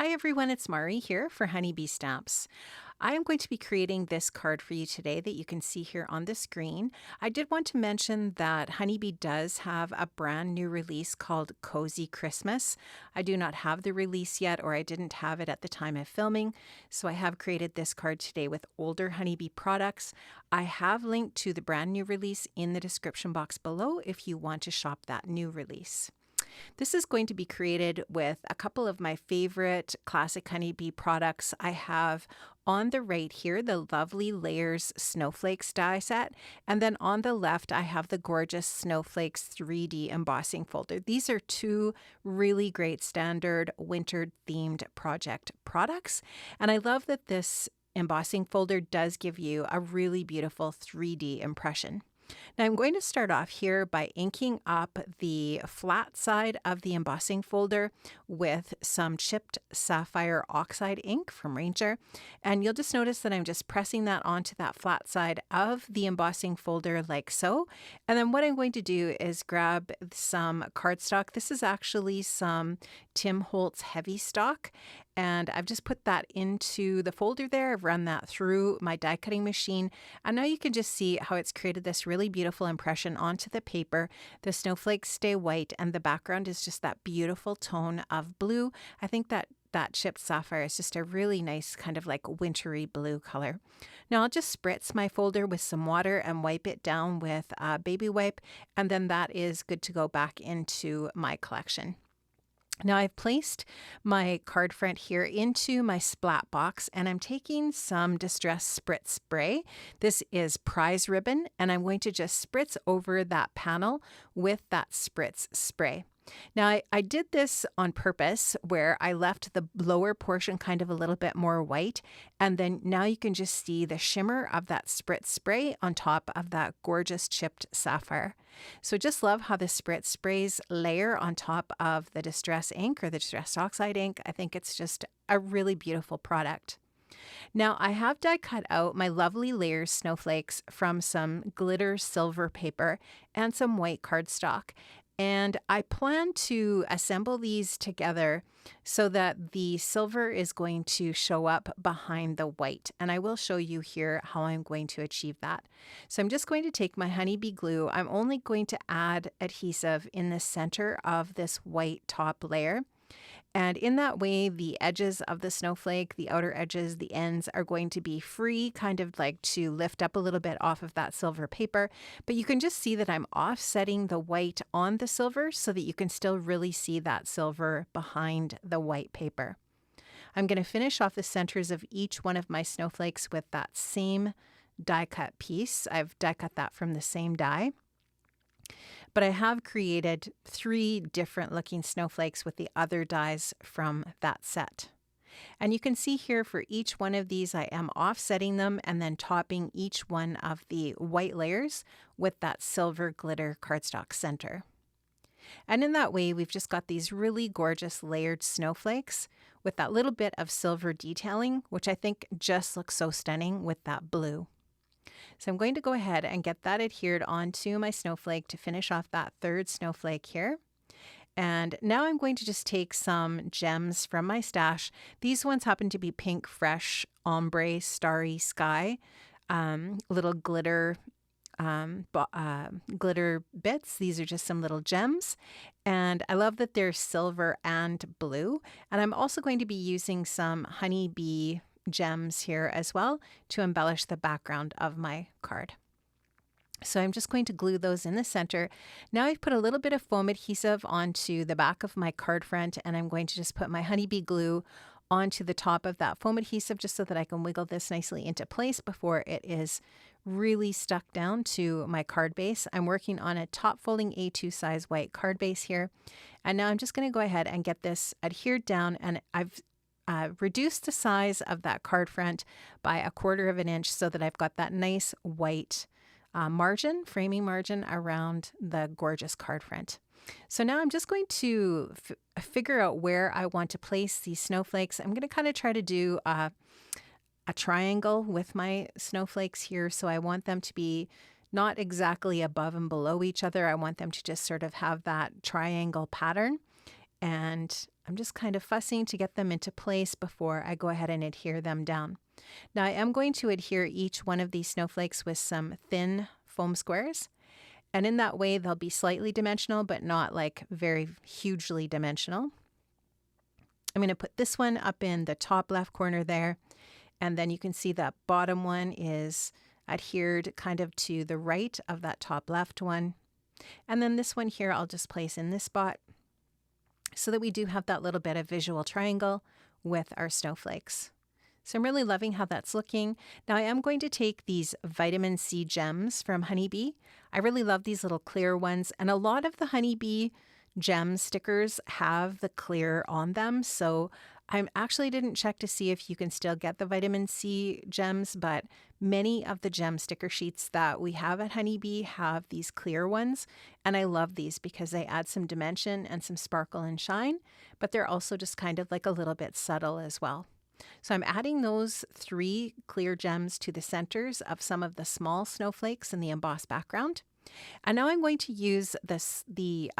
Hi everyone, it's Mari here for Honeybee Stamps. I am going to be creating this card for you today that you can see here on the screen. I did want to mention that Honeybee does have a brand new release called Cozy Christmas. I do not have the release yet, or I didn't have it at the time of filming, so I have created this card today with older Honeybee products. I have linked to the brand new release in the description box below if you want to shop that new release. This is going to be created with a couple of my favorite classic Honeybee products. I have on the right here the Lovely Layers Snowflakes die set, and then on the left I have the gorgeous Snowflakes 3D embossing folder. These are two really great standard winter themed project products, and I love that this embossing folder does give you a really beautiful 3D impression. Now I'm going to start off here by inking up the flat side of the embossing folder with some chipped sapphire oxide ink from Ranger. And you'll just notice that I'm just pressing that onto that flat side of the embossing folder like so. And then what I'm going to do is grab some cardstock. This is actually some Tim Holtz heavy stock. And I've just put that into the folder there. I've run that through my die cutting machine. And now you can just see how it's created this really beautiful impression onto the paper. The snowflakes stay white and the background is just that beautiful tone of blue. I think that chipped sapphire is just a really nice kind of like wintry blue color. Now I'll just spritz my folder with some water and wipe it down with a baby wipe. And then that is good to go back into my collection. Now I've placed my card front here into my splat box and I'm taking some Distress Spritz spray. This is prize ribbon and I'm going to just spritz over that panel with that Spritz spray. Now I did this on purpose where I left the lower portion kind of a little bit more white, and then now you can just see the shimmer of that Spritz spray on top of that gorgeous chipped sapphire. So just love how the Spritz sprays layer on top of the Distress ink or the Distress Oxide ink. I think it's just a really beautiful product. Now I have die cut out my Lovely Layers snowflakes from some glitter silver paper and some white cardstock. And I plan to assemble these together so that the silver is going to show up behind the white. And I will show you here how I'm going to achieve that. So I'm just going to take my Honeybee glue. I'm only going to add adhesive in the center of this white top layer. And in that way, the edges of the snowflake, the outer edges, the ends are going to be free, kind of like to lift up a little bit off of that silver paper. But you can just see that I'm offsetting the white on the silver so that you can still really see that silver behind the white paper. I'm going to finish off the centers of each one of my snowflakes with that same die cut piece. I've die cut that from the same die. But I have created 3 different looking snowflakes with the other dies from that set. And you can see here for each one of these, I am offsetting them and then topping each one of the white layers with that silver glitter cardstock center. And in that way, we've just got these really gorgeous layered snowflakes with that little bit of silver detailing, which I think just looks so stunning with that blue. So I'm going to go ahead and get that adhered onto my snowflake to finish off that third snowflake here. And now I'm going to just take some gems from my stash. These ones happen to be Pink Fresh Ombre Starry Sky, little glitter glitter bits. These are just some little gems. And I love that they're silver and blue. And I'm also going to be using some Honeybee gems here as well to embellish the background of my card. So I'm just going to glue those in the center. Now I've put a little bit of foam adhesive onto the back of my card front, and I'm going to just put my Honeybee glue onto the top of that foam adhesive just so that I can wiggle this nicely into place before it is really stuck down to my card base. I'm working on a top folding A2 size white card base here. And now I'm just going to go ahead and get this adhered down, and I've reduced the size of that card front by 1/4 of an inch so that I've got that nice white margin, framing margin around the gorgeous card front. So now I'm just going to figure out where I want to place these snowflakes. I'm going to kind of try to do a triangle with my snowflakes here. So I want them to be not exactly above and below each other. I want them to just sort of have that triangle pattern. and I'm just kind of fussing to get them into place before I go ahead and adhere them down. Now I am going to adhere each one of these snowflakes with some thin foam squares, and in that way they'll be slightly dimensional but not like very hugely dimensional. I'm going to put this one up in the top left corner there, and then you can see that bottom one is adhered kind of to the right of that top left one. And then this one here I'll just place in this spot so that we do have that little bit of visual triangle with our snowflakes. So I'm really loving how that's looking. Now I am going to take these vitamin C gems from Honeybee. I really love these little clear ones, and a lot of the Honeybee gem stickers have the clear on them. So I actually didn't check to see if you can still get the vitamin C gems, but many of the gem sticker sheets that we have at Honeybee have these clear ones. And I love these because they add some dimension and some sparkle and shine, but they're also just kind of like a little bit subtle as well. So I'm adding those 3 clear gems to the centers of some of the small snowflakes in the embossed background. And now I'm going to use the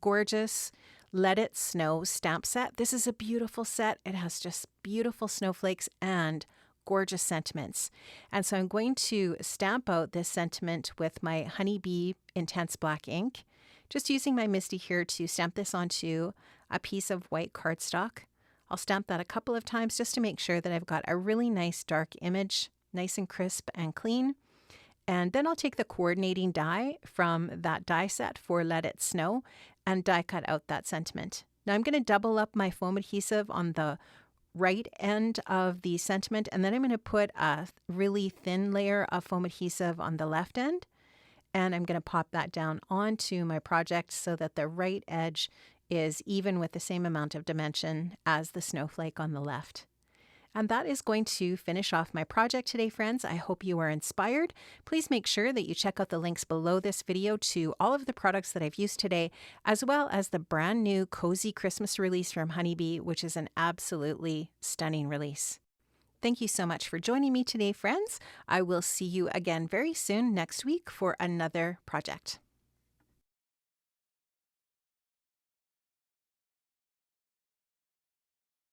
gorgeous Let It Snow stamp set. This is a beautiful set. It has just beautiful snowflakes and gorgeous sentiments. And so I'm going to stamp out this sentiment with my Honeybee Intense Black ink, just using my MISTI here to stamp this onto a piece of white cardstock. I'll stamp that a couple of times just to make sure that I've got a really nice dark image, nice and crisp and clean. And then I'll take the coordinating die from that die set for Let It Snow and die cut out that sentiment. Now I'm going to double up my foam adhesive on the right end of the sentiment, and then I'm going to put a really thin layer of foam adhesive on the left end, and I'm going to pop that down onto my project so that the right edge is even with the same amount of dimension as the snowflake on the left. And that is going to finish off my project today, friends. I hope you are inspired. Please make sure that you check out the links below this video to all of the products that I've used today, as well as the brand new Cozy Christmas release from Honeybee, which is an absolutely stunning release. Thank you so much for joining me today, friends. I will see you again very soon next week for another project.